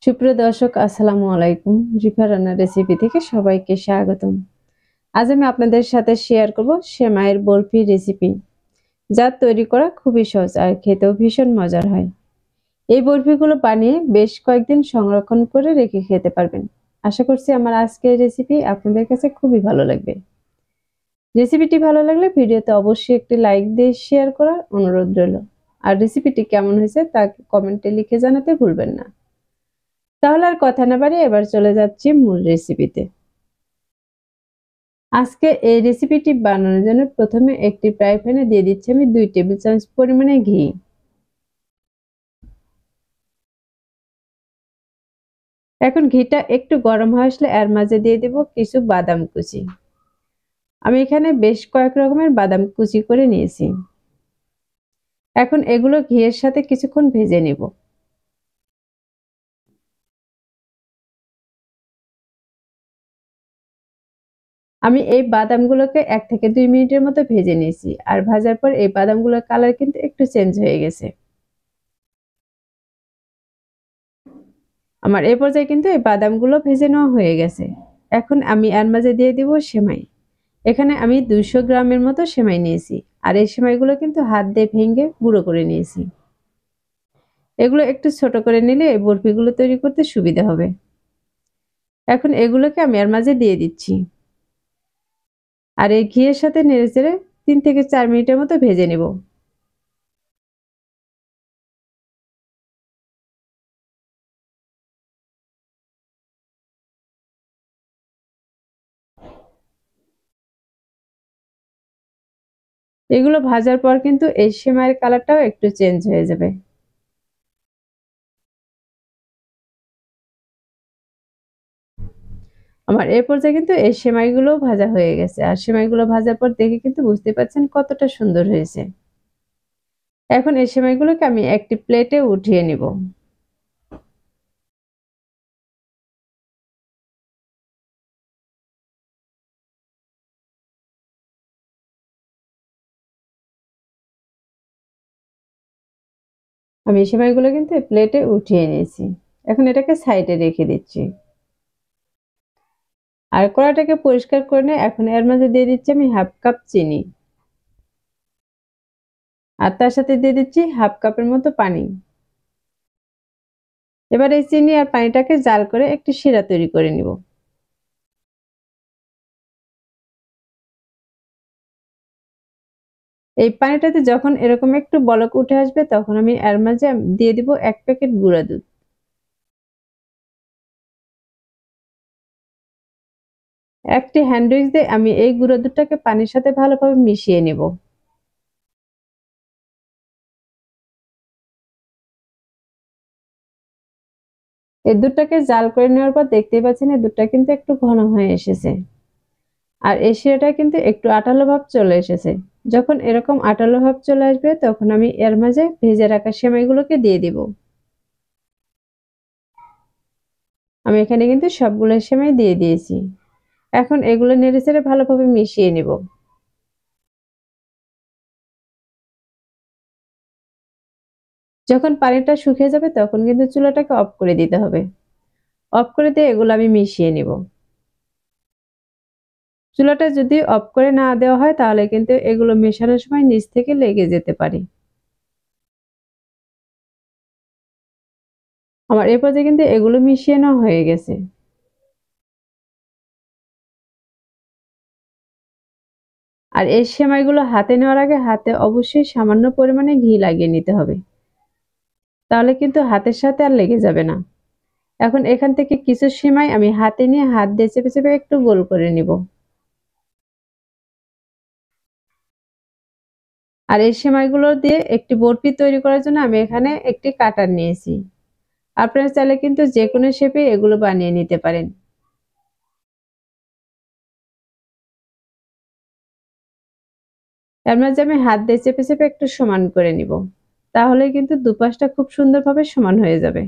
সুপ্রিয় দর্শক, আসসালামু আলাইকুম। রিফা রান্নার রেসিপি থেকে সবাইকে স্বাগতম। আজ আমি আপনাদের সাথে শেয়ার করব সেমাইয়ের বরফি রেসিপি, যা তৈরি করা খুবই সহজ আর খেতেও ভীষণ মজার হয়। এই বরফিগুলো বানিয়ে বেশ কয়েকদিন সংরক্ষণ করে রেখে খেতে পারবেন। আশা করছি আমার আজকের রেসিপি আপনাদের কাছে খুবই ভালো লাগবে। রেসিপিটি ভালো লাগলে ভিডিওতে অবশ্যই একটি লাইক দিয়ে শেয়ার করার অনুরোধ রইল। আর রেসিপিটি কেমন হয়েছে তা কমেন্টে লিখে জানাতে ভুলবেন না। তাহলে আর কথা না বাড়িয়ে এবার চলে যাচ্ছি মূল রেসিপিতে। আজকে এই রেসিপিটি বানানোর জন্য প্রথমে একটি ফ্রাই প্যানে দিয়ে দিচ্ছি আমি 2 টেবিল চামচ পরিমাণে ঘি। এখন ঘিটা একটু গরম হয়ে আসলে এর মাঝে দিয়ে দেব কিছু বাদাম কুচি। আমি এখানে বেশ কয়েক রকমের বাদাম কুচি করে নিয়েছি। এখন এগুলো ঘিয়ের সাথে কিছুক্ষণ ভেজে নেব। আমি এই বাদামগুলোকে 1 থেকে 2 মিনিটের মতো ভেজে নিয়েছি, আর ভাজার পর এই বাদামগুলোর কালার কিন্তু একটু চেঞ্জ হয়ে গেছে। আমার এই পর্যায়ে কিন্তু এই বাদামগুলো ভেজে নেওয়া হয়ে গেছে। এখন আমি এর মাঝে দিয়ে দিব সেমাই। এখানে আমি 200 গ্রামের মতো সেমাই নিয়েছি, আর এই সেমাইগুলো কিন্তু হাত দিয়ে ভেঙে গুঁড়ো করে নিয়েছি। এগুলো একটু ছোট করে নিলে এই বরফিগুলো তৈরি করতে সুবিধা হবে। এখন এগুলোকে আমি এর মাঝে দিয়ে দিচ্ছি, আর এই ঘিয়ের সাথে নেড়েচেড়ে 3 থেকে 4 মিনিটের মতো ভেজে নেব। এগুলো ভাজার পর কিন্তু এই সেমাইয়ের কালারটাও একটু চেঞ্জ হয়ে যাবে। আমার এই পর্যায়ে কিন্তু এই সেমাইগুলো ভাজা হয়ে গেছে, আর সেমাইগুলো ভাজার পর দেখে কিন্তু বুঝতে পারছেন কতটা সুন্দর হয়েছে। এখন এই সেমাইগুলোকে আমি একটি প্লেটে উঠিয়ে নিব। আমি এই সেমাইগুলো কিন্তু প্লেটে উঠিয়ে নিয়েছি। এখন এটাকে সাইডে রেখে দিচ্ছি। আর কড়াইটাকে পরিষ্কার করে নিয়ে এখন এর মাঝে দিয়ে দিচ্ছি আমি হাফ কাপ চিনি, আর তার সাথে দিয়ে দিচ্ছি হাফ কাপের মতো পানি। এবার এই চিনি আর পানিটাকে জাল করে একটি শিরা তৈরি করে নিব। এই পানিটাতে যখন এরকম একটু বলক উঠে আসবে তখন আমি এর মাঝে দিয়ে দিব 1 প্যাকেট গুঁড়া দুধ। একটি হ্যান্ড উইচ দিয়ে আমি এই গুঁড়া দুধটাকে পানির সাথে ভালোভাবে মিশিয়ে নিব। এই দুধটাকে জাল করে নেওয়ার পর দেখতেই পাচ্ছেন এই দুধটা কিন্তু একটু ঘন হয়ে এসেছে, আর এই শিরাটা কিন্তু একটু আঠালো ভাব চলে এসেছে। যখন এরকম আঠালো ভাব চলে আসবে তখন আমি এর মাঝে ভেজে রাখা সেমাইগুলোকে দিয়ে দিব। আমি এখানে কিন্তু সবগুলো সেমাই দিয়ে দিয়েছি। এখন এগুলো নেড়েচেড়ে ভালোভাবে মিশিয়ে নিব। যখন পানিটা শুকিয়ে যাবে তখন কিন্তু চুলাটাকে অফ করে দিতে হবে। অফ করে দিয়ে এগুলো আমি মিশিয়ে নিব। চুলাটা যদি অফ করে না দেওয়া হয় তাহলে কিন্তু এগুলো মেশানোর সময় নিচ থেকে লেগে যেতে পারে। আমার এই পর্যায়ে কিন্তু এগুলো মিশিয়ে নেওয়া হয়ে গেছে। আর এই সেমাইগুলো হাতে নেওয়ার আগে হাতে অবশ্যই সামান্য পরিমাণে ঘি লাগিয়ে নিতে হবে, তাহলে কিন্তু হাতের সাথে আর লেগে যাবে না। এখন এখান থেকে কিছু সেমাই আমি হাতে নিয়ে হাত দিয়ে চেপে চেপে একটু গোল করে নিব। আর এই সেমাইগুলো দিয়ে একটি বরফি তৈরি করার জন্য আমি এখানে একটি কাটার নিয়েছি। আপনারা চাইলে কিন্তু যে কোনো শেপে এগুলো বানিয়ে নিতে পারেন। এর মাঝে আমি হাত দিয়ে চেপে চেপে একটু সমান করে নিব, তাহলে কিন্তু দুপাশটা খুব সুন্দরভাবে সমান হয়ে যাবে।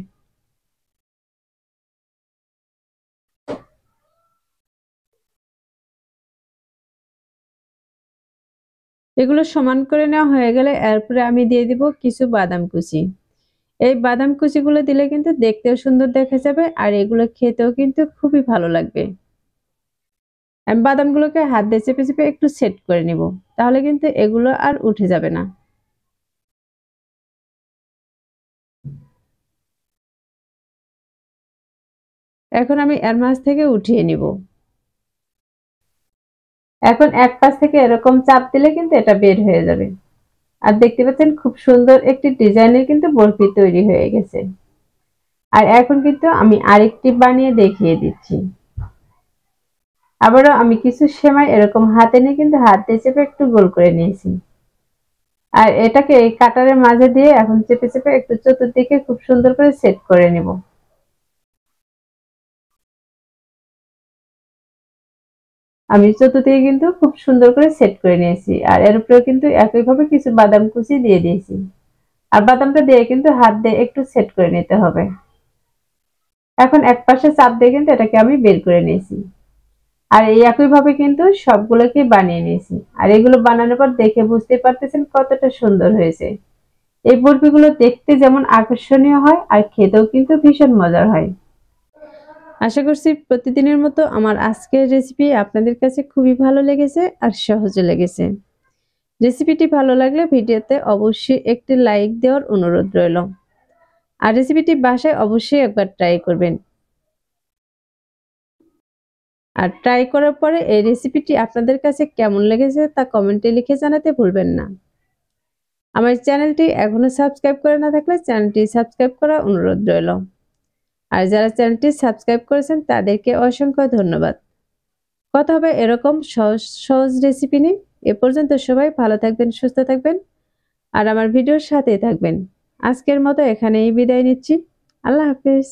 এগুলো সমান করে নেওয়া হয়ে গেলে এরপরে আমি দিয়ে দিব কিছু বাদাম কুচি। এই বাদাম কুচিগুলো দিলে কিন্তু দেখতেও সুন্দর দেখা যাবে আর এগুলো খেতেও কিন্তু খুবই ভালো লাগবে। আমি বাদামগুলোকে হাত দিয়ে চেপে চেপে একটু সেট করে নিব, তাহলে কিন্তু এগুলো আর উঠে যাবে না। এখন আমি এর মাঝ থেকে উঠিয়ে নিব। এখন এক পাশ থেকে এরকম চাপ দিলে কিন্তু এটা বের হয়ে যাবে। আর দেখতে পাচ্ছেন খুব সুন্দর একটি ডিজাইনের কিন্তু বরফি তৈরি হয়ে গেছে। আর এখন কিন্তু আমি আরেকটি বানিয়ে দেখিয়ে দিচ্ছি। আবারও আমি কিছু সেমাই এরকম হাতে নিয়ে কিন্তু হাত দিয়ে চেপে একটু গোল করে নিয়েছি। আর এটাকে এই কাটারের মাঝে দিয়ে এখন চেপে চেপে একটু চতুর্দিকে খুব সুন্দর করে সেট করে নিব। আমি চতুর্দিকে কিন্তু খুব সুন্দর করে সেট করে নিয়েছি। আর এর উপরে কিন্তু একইভাবে কিছু বাদাম কুচি দিয়ে দিয়েছি। আর বাদামটা দিয়ে কিন্তু হাত দিয়ে একটু সেট করে নিতে হবে। এখন এক পাশে চাপ দিয়ে কিন্তু এটাকে আমি বের করে নিয়েছি। আর এই একইভাবে কিন্তু সবগুলোকে বানিয়ে নিয়েছি। আর এগুলো বানানোর পর দেখে বুঝতে পারতেছেন কতটা সুন্দর হয়েছে। এই বরফিগুলো দেখতে যেমন আকর্ষণীয় হয় আর খেতেও কিন্তু ভীষণ মজার হয়। আশা করছি প্রতিদিনের মতো আমার আজকের রেসিপি আপনাদের কাছে খুবই ভালো লেগেছে আর সহজে লেগেছে। রেসিপিটি ভালো লাগলে ভিডিওতে অবশ্যই একটি লাইক দেওয়ার অনুরোধ রইল। আর রেসিপিটি বাসায় অবশ্যই একবার ট্রাই করবেন। আর ট্রাই করার পরে এই রেসিপিটি আপনাদের কাছে কেমন লেগেছে তা কমেন্টে লিখে জানাতে ভুলবেন না। আমার চ্যানেলটি এখনো সাবস্ক্রাইব করে না থাকলে চ্যানেলটি সাবস্ক্রাইব করার অনুরোধ রইল। আর যারা চ্যানেলটি সাবস্ক্রাইব করেছেন তাদেরকে অসংখ্য ধন্যবাদ। কথা হবে এরকম সহজ সহজ রেসিপি নিয়ে। এ পর্যন্ত সবাই ভালো থাকবেন, সুস্থ থাকবেন আর আমার ভিডিওর সাথেই থাকবেন। আজকের মতো এখানেই বিদায় নিচ্ছি। আল্লাহ হাফেজ।